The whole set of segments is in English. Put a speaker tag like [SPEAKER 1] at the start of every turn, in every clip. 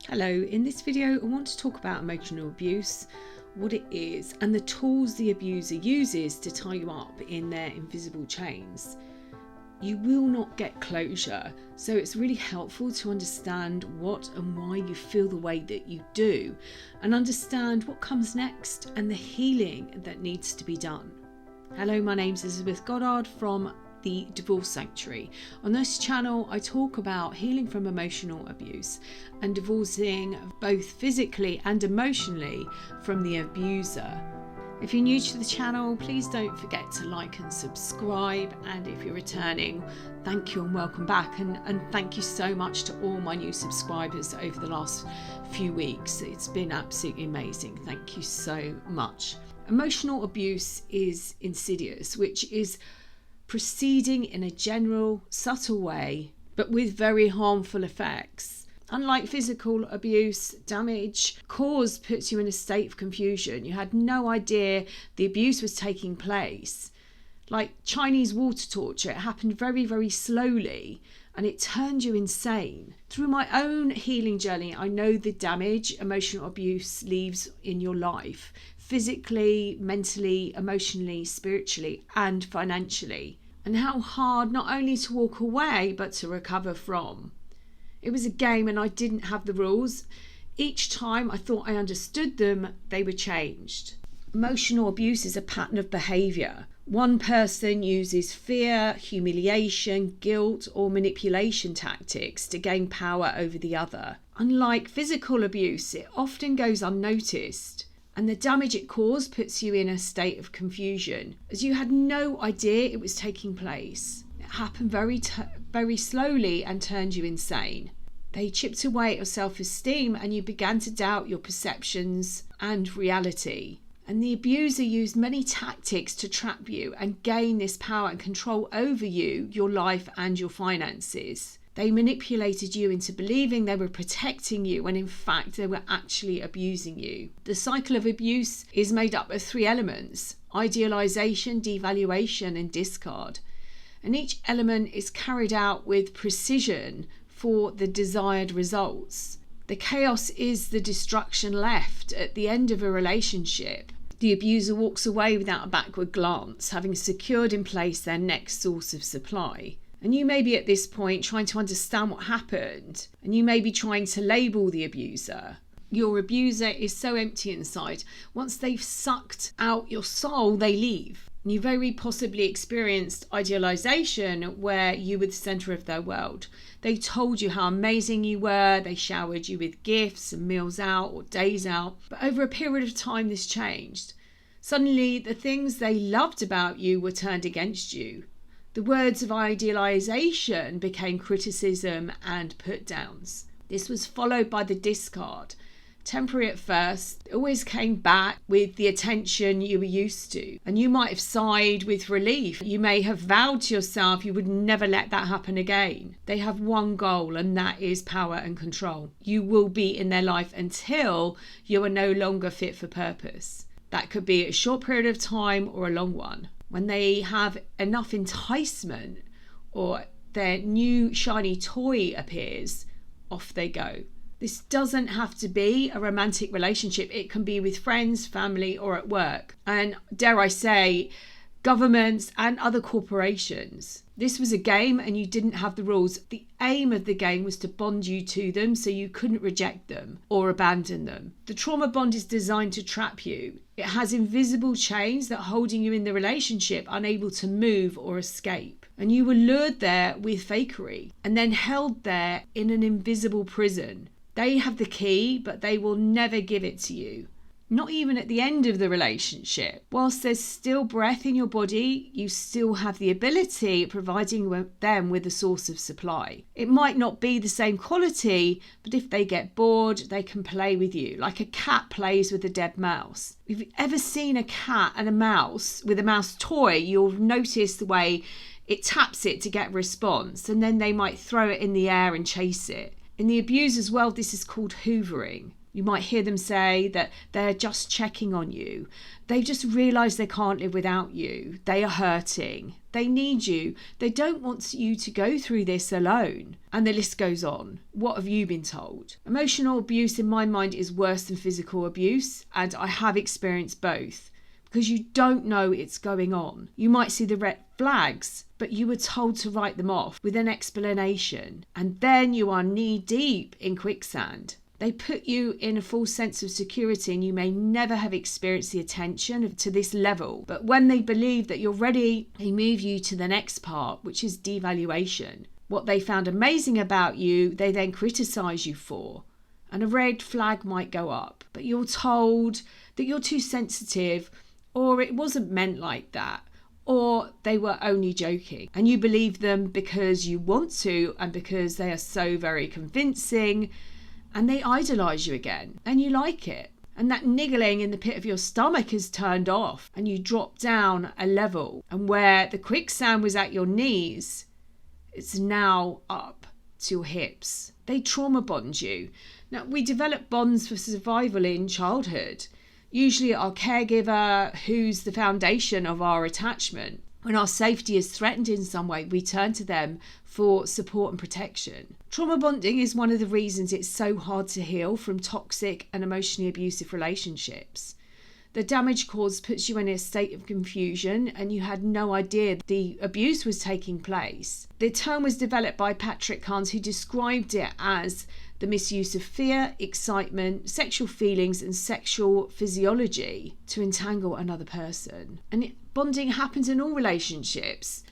[SPEAKER 1] Hello, in this video I want to talk about emotional abuse, what it is, and the tools the abuser uses to tie you up in their invisible chains. You will not get closure, so it's really helpful to understand what and why you feel the way that you do, and understand what comes next and the healing that needs to be done. Hello, my name's Elizabeth Goddard from the Divorce Sanctuary. On this channel I talk about healing from emotional abuse and divorcing both physically and emotionally from the abuser. If you're new to the channel, please don't forget to like and subscribe, and if you're returning, thank you and welcome back, and thank you so much to all my new subscribers over the last few weeks. It's been absolutely amazing. Thank you so much. Emotional abuse is insidious, which is proceeding in a general, subtle way, but with very harmful effects. Unlike physical abuse, damage caused puts you in a state of confusion. You had no idea the abuse was taking place. Like Chinese water torture, it happened very, very slowly, and it turned you insane. Through my own healing journey, I know the damage emotional abuse leaves in your life, physically, mentally, emotionally, spiritually, and financially, and how hard not only to walk away but to recover from. It was a game and I didn't have the rules. Each time I thought I understood them, they were changed. Emotional abuse is a pattern of behaviour. One person uses fear, humiliation, guilt, or manipulation tactics to gain power over the other. Unlike physical abuse, it often goes unnoticed, and the damage it caused puts you in a state of confusion, as you had no idea it was taking place. It happened very slowly and turned you insane. They chipped away at your self-esteem and you began to doubt your perceptions and reality. And the abuser used many tactics to trap you and gain this power and control over you, your life, and your finances. They manipulated you into believing they were protecting you when in fact they were actually abusing you. The cycle of abuse is made up of 3 elements: idealization, devaluation, and discard. And each element is carried out with precision for the desired results. The chaos is the destruction left at the end of a relationship. The abuser walks away without a backward glance, having secured in place their next source of supply. And you may be at this point trying to understand what happened, and you may be trying to label the abuser. Your abuser is so empty inside. Once they've sucked out your soul, they leave. And you very possibly experienced idealization where you were the center of their world. They told you how amazing you were. They showered you with gifts and meals out or days out. But over a period of time, this changed. Suddenly, the things they loved about you were turned against you. The words of idealization became criticism and put-downs. This was followed by the discard. Temporary at first, it always came back with the attention you were used to. And you might have sighed with relief. You may have vowed to yourself you would never let that happen again. They have one goal, and that is power and control. You will be in their life until you are no longer fit for purpose. That could be a short period of time or a long one. When they have enough enticement or their new shiny toy appears, off they go. This doesn't have to be a romantic relationship. It can be with friends, family, or at work. And dare I say, governments and other corporations. This was a game and you didn't have the rules. The aim of the game was to bond you to them so you couldn't reject them or abandon them. The trauma bond is designed to trap you. It has invisible chains that are holding you in the relationship, unable to move or escape. And you were lured there with fakery and then held there in an invisible prison. They have the key, but they will never give it to you. Not even at the end of the relationship. Whilst there's still breath in your body, you still have the ability of providing them with a source of supply. It might not be the same quality, but if they get bored, they can play with you, like a cat plays with a dead mouse. If you've ever seen a cat and a mouse with a mouse toy, you'll notice the way it taps it to get a response, and then they might throw it in the air and chase it. In the abuser's world, this is called hoovering. You might hear them say that they're just checking on you. They've just realised they can't live without you. They are hurting. They need you. They don't want you to go through this alone. And the list goes on. What have you been told? Emotional abuse in my mind is worse than physical abuse, and I have experienced both. Because you don't know it's going on. You might see the red flags, but you were told to write them off with an explanation. And then you are knee deep in quicksand. They put you in a false sense of security, and you may never have experienced the attention to this level. But when they believe that you're ready, they move you to the next part, which is devaluation. What they found amazing about you, they then criticize you for. And a red flag might go up, but you're told that you're too sensitive, or it wasn't meant like that, or they were only joking. And you believe them because you want to, and because they are so very convincing, and they idolise you again, and you like it. And that niggling in the pit of your stomach is turned off, and you drop down a level. And where the quicksand was at your knees, it's now up to your hips. They trauma bond you. Now, we develop bonds for survival in childhood. Usually our caregiver, who's the foundation of our attachment. When our safety is threatened in some way, we turn to them for support and protection. Trauma bonding is one of the reasons it's so hard to heal from toxic and emotionally abusive relationships. The damage caused puts you in a state of confusion, and you had no idea the abuse was taking place. The term was developed by Patrick Carnes, who described it as the misuse of fear, excitement, sexual feelings and sexual physiology to entangle another person. And bonding happens in all relationships,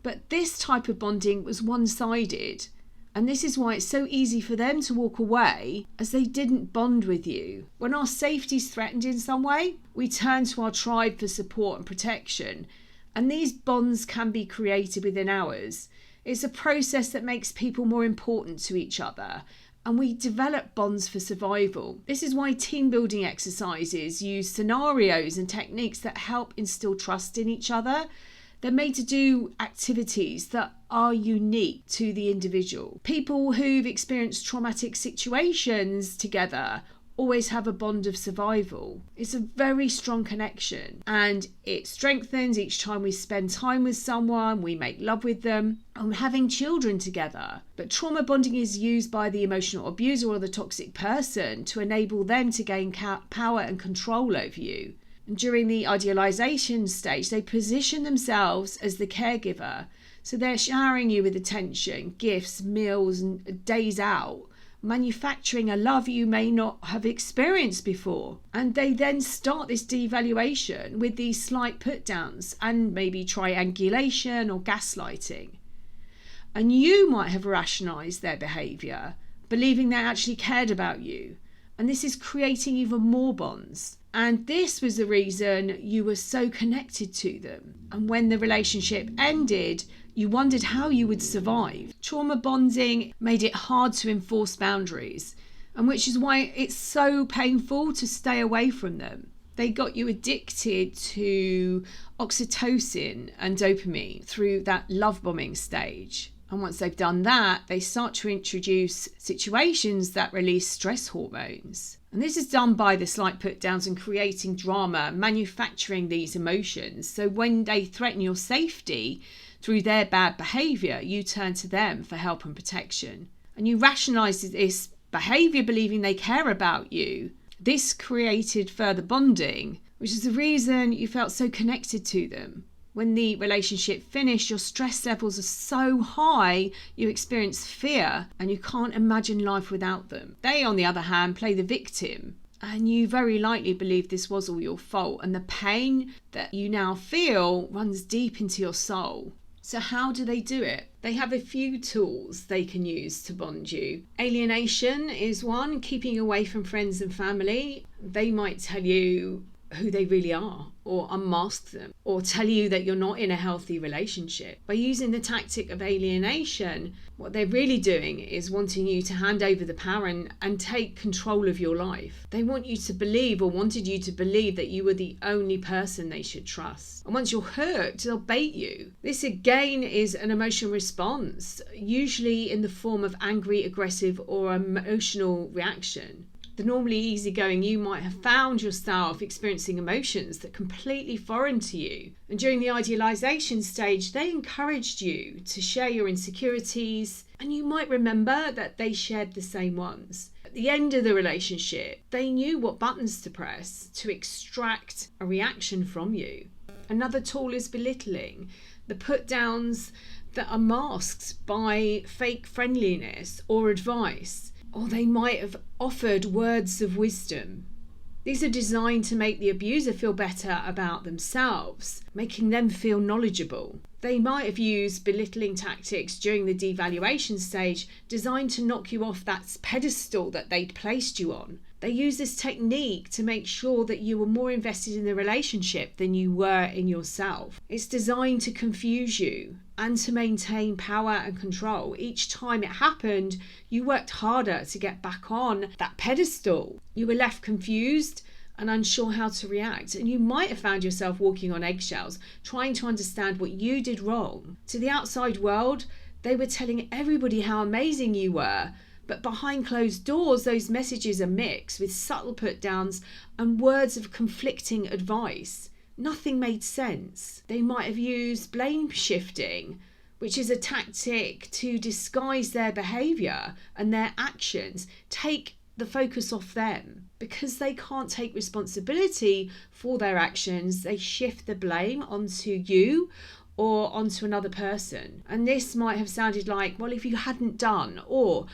[SPEAKER 1] but this type of bonding was one-sided. And this is why it's so easy for them to walk away, as they didn't bond with you. When our safety is threatened in some way, we turn to our tribe for support and protection. And these bonds can be created within hours. It's a process that makes people more important to each other. And we develop bonds for survival. This is why team building exercises use scenarios and techniques that help instill trust in each other. They're made to do activities that are unique to the individual. People who've experienced traumatic situations together always have a bond of survival. It's a very strong connection, and it strengthens each time we spend time with someone, we make love with them, and having children together. But trauma bonding is used by the emotional abuser or the toxic person to enable them to gain power and control over you. And during the idealization stage, they position themselves as the caregiver. So they're showering you with attention, gifts, meals, and days out, manufacturing a love you may not have experienced before. And they then start this devaluation with these slight put downs and maybe triangulation or gaslighting. And you might have rationalized their behavior, believing they actually cared about you. And this is creating even more bonds. And this was the reason you were so connected to them. And when the relationship ended, you wondered how you would survive. Trauma bonding made it hard to enforce boundaries, and which is why it's so painful to stay away from them. They got you addicted to oxytocin and dopamine through that love bombing stage. And once they've done that, they start to introduce situations that release stress hormones. And this is done by the slight put downs and creating drama, manufacturing these emotions. So when they threaten your safety through their bad behaviour, you turn to them for help and protection. And you rationalise this behaviour believing they care about you. This created further bonding, which is the reason you felt so connected to them. When the relationship finished, your stress levels are so high, you experience fear and you can't imagine life without them. They, on the other hand, play the victim, and you very likely believe this was all your fault, and the pain that you now feel runs deep into your soul. So how do they do it? They have a few tools they can use to bond you. Alienation is one, keeping away from friends and family. They might tell you who they really are, or unmask them, or tell you that you're not in a healthy relationship. By using the tactic of alienation, what they're really doing is wanting you to hand over the power and take control of your life. They want you to believe, or wanted you to believe, that you were the only person they should trust. And once you're hooked, they'll bait you. This again is an emotional response, usually in the form of angry, aggressive, or emotional reaction. The normally easygoing you might have found yourself experiencing emotions that are completely foreign to you. And during the idealization stage, they encouraged you to share your insecurities, and you might remember that they shared the same ones. At the end of the relationship, they knew what buttons to press to extract a reaction from you. Another tool is belittling, the put downs that are masked by fake friendliness or advice, or they might have offered words of wisdom. These are designed to make the abuser feel better about themselves, making them feel knowledgeable. They might have used belittling tactics during the devaluation stage, designed to knock you off that pedestal that they'd placed you on. They use this technique to make sure that you were more invested in the relationship than you were in yourself. It's designed to confuse you and to maintain power and control. Each time it happened, you worked harder to get back on that pedestal. You were left confused and unsure how to react, and you might have found yourself walking on eggshells, trying to understand what you did wrong. To the outside world, they were telling everybody how amazing you were, but behind closed doors, those messages are mixed with subtle put downs and words of conflicting advice. Nothing made sense. They might have used blame shifting, which is a tactic to disguise their behaviour and their actions, take the focus off them. Because they can't take responsibility for their actions, they shift the blame onto you or onto another person. And this might have sounded like, well, if you hadn't done, or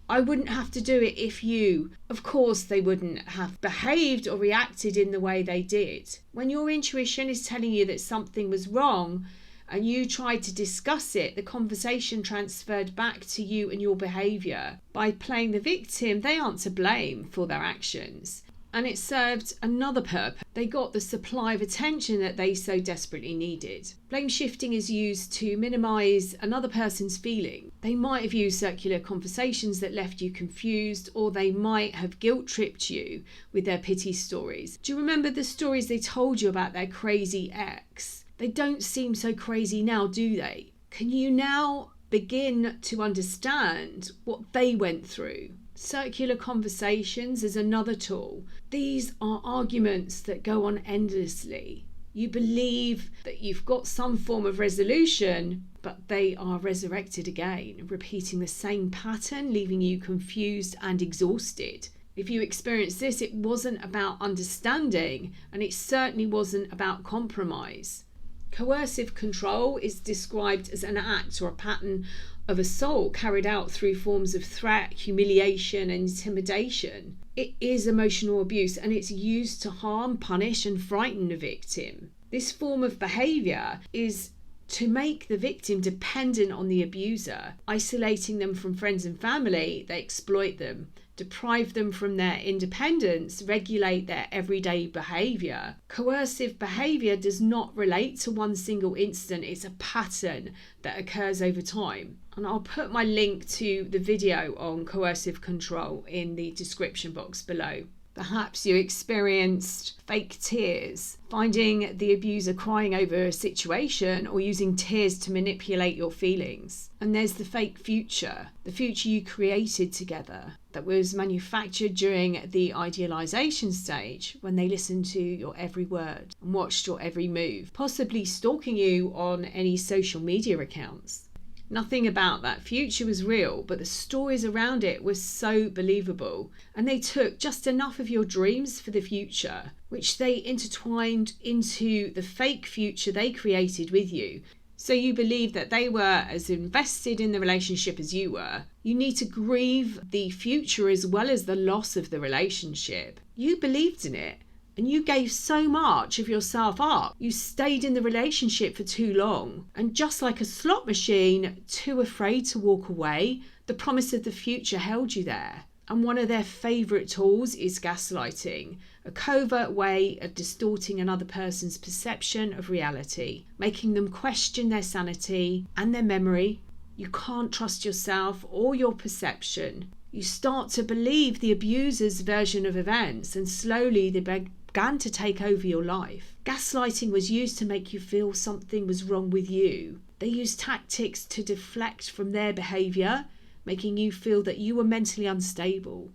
[SPEAKER 1] I wouldn't have to do it if you. Of course, they wouldn't have behaved or reacted in the way they did. When your intuition is telling you that something was wrong and you tried to discuss it, the conversation transferred back to you and your behaviour. By playing the victim, they aren't to blame for their actions. And it served another purpose. They got the supply of attention that they so desperately needed. Blame shifting is used to minimise another person's feeling. They might have used circular conversations that left you confused, or they might have guilt-tripped you with their pity stories. Do you remember the stories they told you about their crazy ex? They don't seem so crazy now, do they? Can you now begin to understand what they went through? Circular conversations is another tool. These are arguments that go on endlessly. You believe that you've got some form of resolution, but they are resurrected again, repeating the same pattern, leaving you confused and exhausted. If you experienced this, it wasn't about understanding, and it certainly wasn't about compromise. Coercive control is described as an act or a pattern of assault carried out through forms of threat, humiliation, and intimidation. It is emotional abuse, and it's used to harm, punish, and frighten the victim. This form of behaviour is to make the victim dependent on the abuser, isolating them from friends and family. They exploit them, deprive them from their independence, regulate their everyday behaviour. Coercive behaviour does not relate to one single incident. It's a pattern that occurs over time. And I'll put my link to the video on coercive control in the description box below. Perhaps you experienced fake tears, finding the abuser crying over a situation or using tears to manipulate your feelings. And there's the fake future, the future you created together that was manufactured during the idealization stage, when they listened to your every word and watched your every move, possibly stalking you on any social media accounts. Nothing about that future was real, but the stories around it were so believable, and they took just enough of your dreams for the future, which they intertwined into the fake future they created with you. So you believed that they were as invested in the relationship as you were. You need to grieve the future as well as the loss of the relationship. You believed in it. And you gave so much of yourself up. You stayed in the relationship for too long. And just like a slot machine, too afraid to walk away, the promise of the future held you there. And one of their favourite tools is gaslighting, a covert way of distorting another person's perception of reality, making them question their sanity and their memory. You can't trust yourself or your perception. You start to believe the abuser's version of events, and slowly they began to take over your life. Gaslighting was used to make you feel something was wrong with you. They used tactics to deflect from their behaviour, making you feel that you were mentally unstable,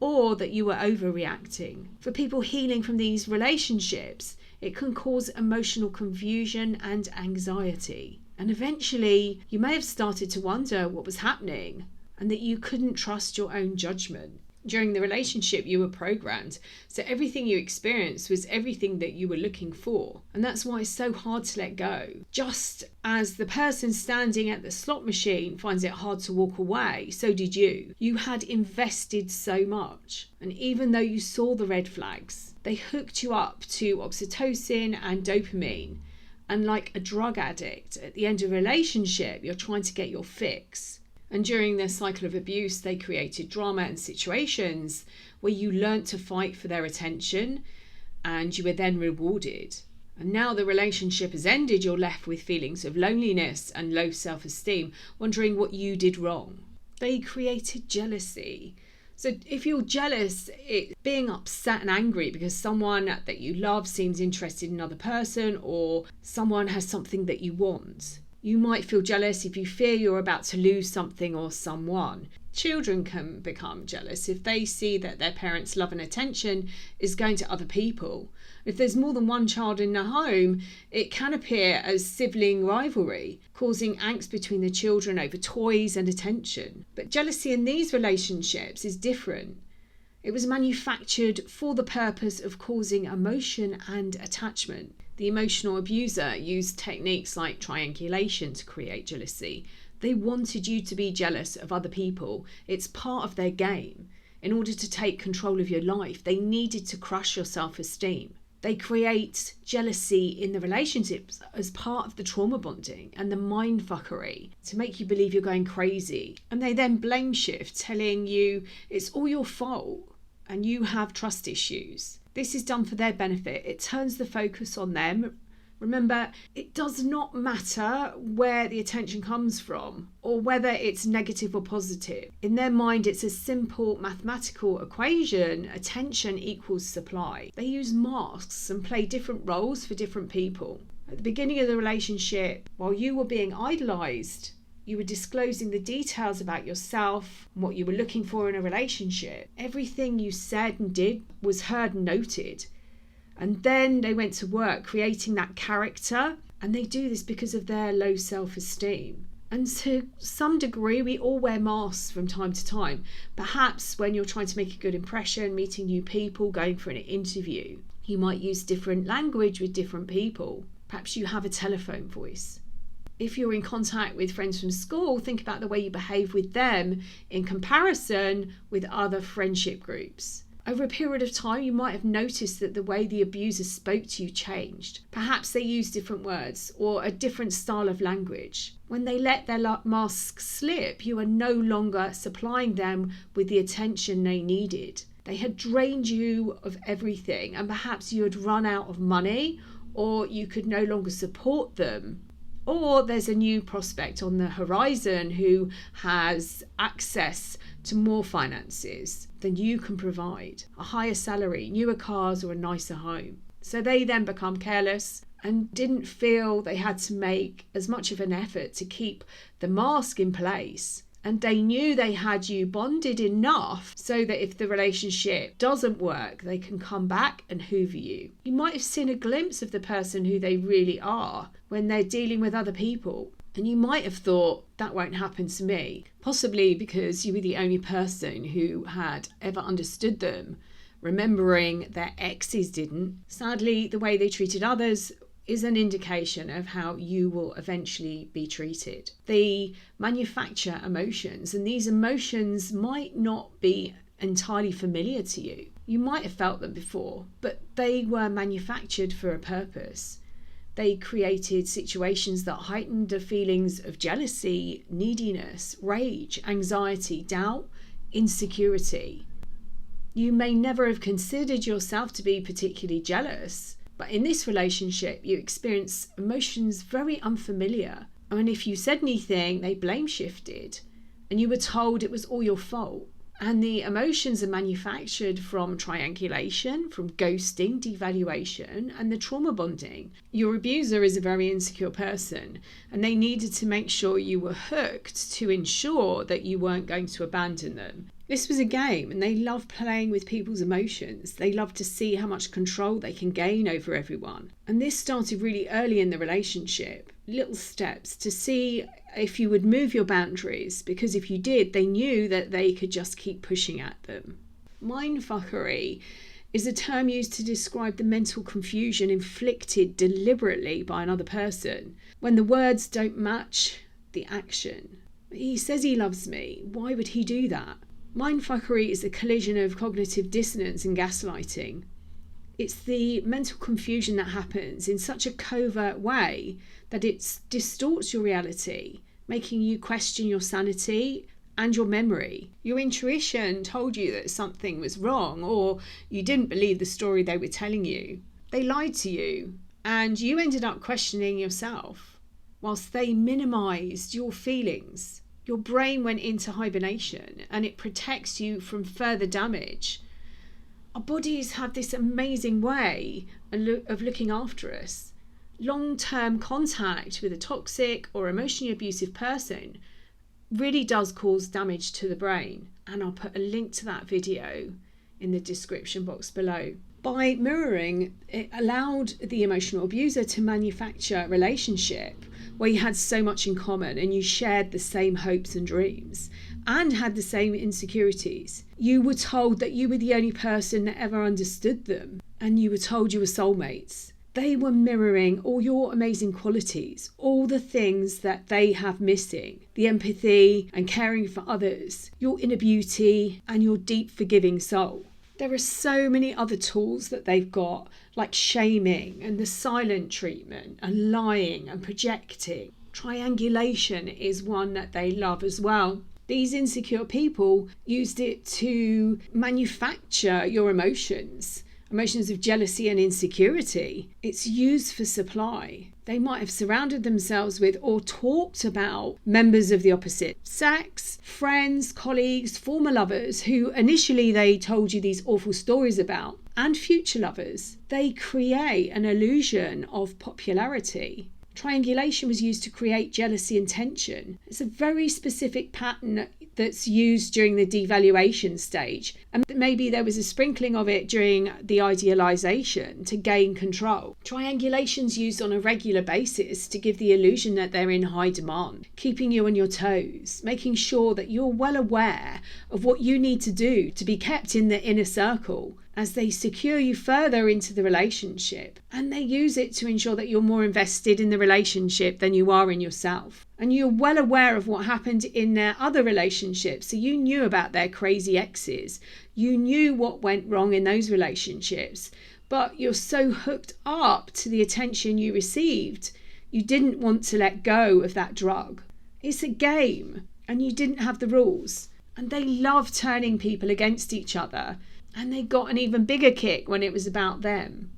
[SPEAKER 1] or that you were overreacting. For people healing from these relationships, it can cause emotional confusion and anxiety. And eventually, you may have started to wonder what was happening and that you couldn't trust your own judgment. During the relationship, you were programmed, so everything you experienced was everything that you were looking for. And that's why it's so hard to let go. Just as the person standing at the slot machine finds it hard to walk away, so did you. You had invested so much. And even though you saw the red flags, they hooked you up to oxytocin and dopamine. And like a drug addict, at the end of a relationship, you're trying to get your fix. And during their cycle of abuse, they created drama and situations where you learnt to fight for their attention and you were then rewarded. And now the relationship has ended, you're left with feelings of loneliness and low self-esteem, wondering what you did wrong. They created jealousy. So if you're jealous, it's being upset and angry because someone that you love seems interested in another person or someone has something that you want. You might feel jealous if you fear you're about to lose something or someone. Children can become jealous if they see that their parents' love and attention is going to other people. If there's more than one child in the home, it can appear as sibling rivalry, causing angst between the children over toys and attention. But jealousy in these relationships is different. It was manufactured for the purpose of causing emotion and attachment. The emotional abuser used techniques like triangulation to create jealousy. They wanted you to be jealous of other people. It's part of their game. In order to take control of your life, they needed to crush your self-esteem. They create jealousy in the relationships as part of the trauma bonding and the mindfuckery to make you believe you're going crazy. And they then blame shift, telling you it's all your fault and you have trust issues. This is done for their benefit. It turns the focus on them. Remember, it does not matter where the attention comes from or whether it's negative or positive. In their mind, it's a simple mathematical equation. Attention equals supply. They use masks and play different roles for different people. At the beginning of the relationship, while you were being idolized, you were disclosing the details about yourself and what you were looking for in a relationship. Everything you said and did was heard and noted. And then they went to work creating that character. And they do this because of their low self-esteem. And to some degree, we all wear masks from time to time. Perhaps when you're trying to make a good impression, meeting new people, going for an interview, you might use different language with different people. Perhaps you have a telephone voice. If you're in contact with friends from school, think about the way you behave with them in comparison with other friendship groups. Over a period of time, you might have noticed that the way the abuser spoke to you changed. Perhaps they used different words or a different style of language. When they let their mask slip, you are no longer supplying them with the attention they needed. They had drained you of everything, and perhaps you had run out of money, or you could no longer support them. Or there's a new prospect on the horizon who has access to more finances than you can provide, a higher salary, newer cars, or a nicer home. So they then become careless and didn't feel they had to make as much of an effort to keep the mask in place. And they knew they had you bonded enough so that if the relationship doesn't work, they can come back and hoover you. You might have seen a glimpse of the person who they really are when they're dealing with other people. And you might have thought, that won't happen to me. Possibly because you were the only person who had ever understood them, remembering their exes didn't. Sadly, the way they treated others is an indication of how you will eventually be treated. They manufacture emotions, and these emotions might not be entirely familiar to you. You might have felt them before, but they were manufactured for a purpose. They created situations that heightened the feelings of jealousy, neediness, rage, anxiety, doubt, insecurity. You may never have considered yourself to be particularly jealous, but in this relationship, you experience emotions very unfamiliar. And if you said anything, they blame shifted, and you were told it was all your fault. And the emotions are manufactured from triangulation, from ghosting, devaluation, and the trauma bonding. Your abuser is a very insecure person, and they needed to make sure you were hooked to ensure that you weren't going to abandon them. This was a game, and they love playing with people's emotions. They love to see how much control they can gain over everyone. And this started really early in the relationship. Little steps to see if you would move your boundaries, because if you did, they knew that they could just keep pushing at them. Mindfuckery is a term used to describe the mental confusion inflicted deliberately by another person when the words don't match the action. He says he loves me. Why would he do that? Mindfuckery is a collision of cognitive dissonance and gaslighting. It's the mental confusion that happens in such a covert way that it distorts your reality, making you question your sanity and your memory. Your intuition told you that something was wrong, or you didn't believe the story they were telling you. They lied to you, and you ended up questioning yourself, whilst they minimized your feelings. Your brain went into hibernation, and it protects you from further damage. Our bodies have this amazing way of looking after us. Long-term contact with a toxic or emotionally abusive person really does cause damage to the brain, and I'll put a link to that video in the description box below. By mirroring, it allowed the emotional abuser to manufacture a relationship where you had so much in common and you shared the same hopes and dreams and had the same insecurities. You were told that you were the only person that ever understood them, and you were told you were soulmates. They were mirroring all your amazing qualities, all the things that they have missing, the empathy and caring for others, your inner beauty and your deep forgiving soul. There are so many other tools that they've got, like shaming and the silent treatment and lying and projecting. Triangulation is one that they love as well. These insecure people used it to manufacture your emotions of jealousy and insecurity. It's used for supply. They might have surrounded themselves with or talked about members of the opposite sex, friends, colleagues, former lovers who initially they told you these awful stories about, and future lovers. They create an illusion of popularity. Triangulation was used to create jealousy and tension. It's a very specific pattern that's used during the devaluation stage, and maybe there was a sprinkling of it during the idealization to gain control. Triangulation's used on a regular basis to give the illusion that they're in high demand, keeping you on your toes, making sure that you're well aware of what you need to do to be kept in the inner circle as they secure you further into the relationship. And they use it to ensure that you're more invested in the relationship than you are in yourself. And you're well aware of what happened in their other relationships. So you knew about their crazy exes. You knew what went wrong in those relationships. But you're so hooked up to the attention you received, you didn't want to let go of that drug. It's a game, and you didn't have the rules. And they love turning people against each other. And they got an even bigger kick when it was about them.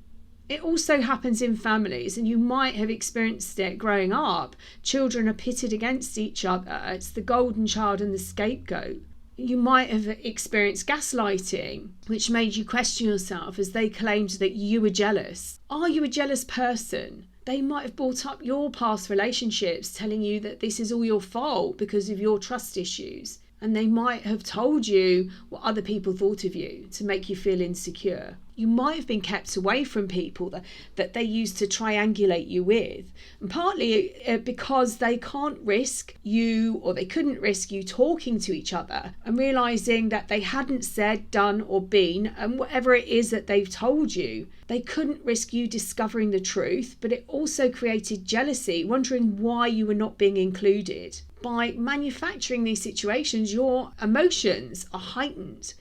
[SPEAKER 1] It also happens in families, and you might have experienced it growing up. Children are pitted against each other. It's the golden child and the scapegoat. You might have experienced gaslighting, which made you question yourself as they claimed that you were jealous. Are you a jealous person? They might have brought up your past relationships, telling you that this is all your fault because of your trust issues. And they might have told you what other people thought of you to make you feel insecure. You might have been kept away from people that they used to triangulate you with. And partly because they can't risk you, or they couldn't risk you talking to each other and realising that they hadn't said, done or been, and whatever it is that they've told you, they couldn't risk you discovering the truth. But it also created jealousy, wondering why you were not being included. By manufacturing these situations, your emotions are heightened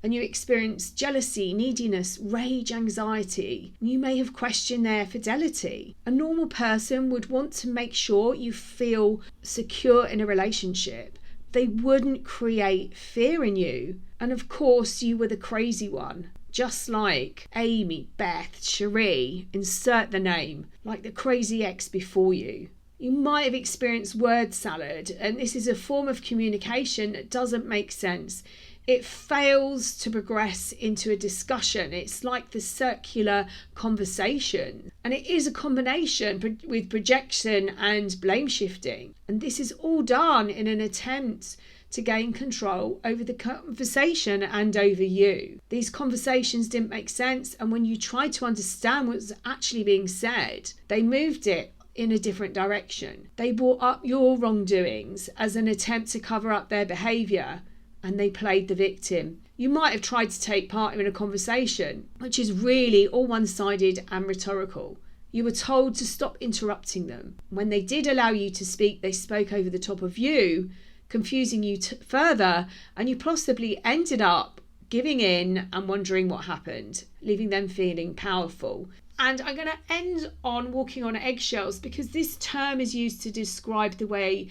[SPEAKER 1] and you experience jealousy, neediness, rage, anxiety. You may have questioned their fidelity. A normal person would want to make sure you feel secure in a relationship. They wouldn't create fear in you. And of course, you were the crazy one. Just like Amy, Beth, Cherie, insert the name, like the crazy ex before you. You might have experienced word salad, and this is a form of communication that doesn't make sense. It fails to progress into a discussion. It's like the circular conversation, and it is a combination with projection and blame shifting. And this is all done in an attempt to gain control over the conversation and over you. These conversations didn't make sense, and when you tried to understand what was actually being said, they moved it in a different direction. They brought up your wrongdoings as an attempt to cover up their behaviour, and they played the victim. You might have tried to take part in a conversation, which is really all one-sided and rhetorical. You were told to stop interrupting them. When they did allow you to speak, they spoke over the top of you, confusing you further, and you possibly ended up giving in and wondering what happened, leaving them feeling powerful. And I'm going to end on walking on eggshells, because this term is used to describe the way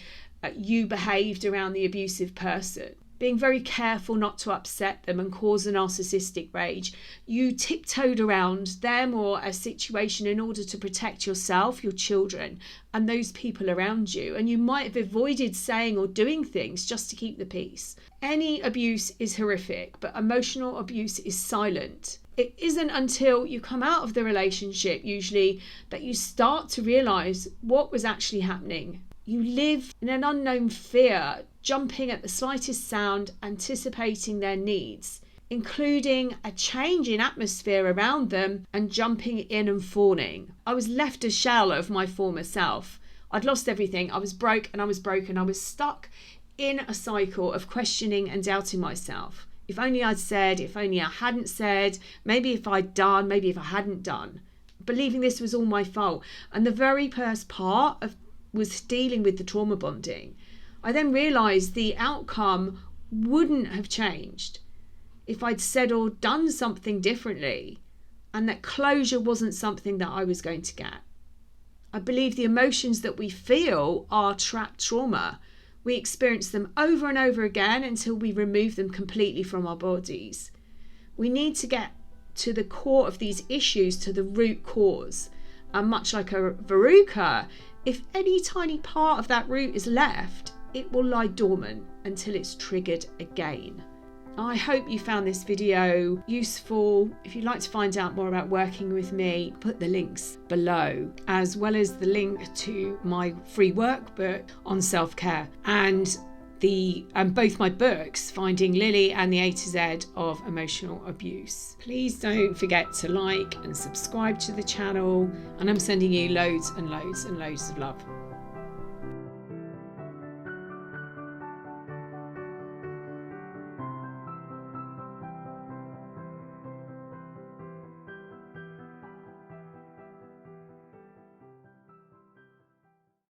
[SPEAKER 1] you behaved around the abusive person. Being very careful not to upset them and cause a narcissistic rage. You tiptoed around them or a situation in order to protect yourself, your children, and those people around you. And you might have avoided saying or doing things just to keep the peace. Any abuse is horrific, but emotional abuse is silent. It isn't until you come out of the relationship, usually, that you start to realise what was actually happening. You live in an unknown fear, jumping at the slightest sound, anticipating their needs, including a change in atmosphere around them and jumping in and fawning. I was left a shell of my former self. I'd lost everything. I was broke and I was broken. I was stuck in a cycle of questioning and doubting myself. If only I'd said, if only I hadn't said, maybe if I'd done, maybe if I hadn't done. Believing this was all my fault. And the very first part was dealing with the trauma bonding. I then realised the outcome wouldn't have changed if I'd said or done something differently, and that closure wasn't something that I was going to get. I believe the emotions that we feel are trapped trauma. We experience them over and over again until we remove them completely from our bodies. We need to get to the core of these issues, to the root cause. And much like a verruca, if any tiny part of that root is left, it will lie dormant until it's triggered again. I hope you found this video useful. If you'd like to find out more about working with me, put the links below, as well as the link to my free workbook on self-care and both my books, Finding Lily and the A to Z of Emotional Abuse. Please don't forget to like and subscribe to the channel, and I'm sending you loads and loads and loads of love.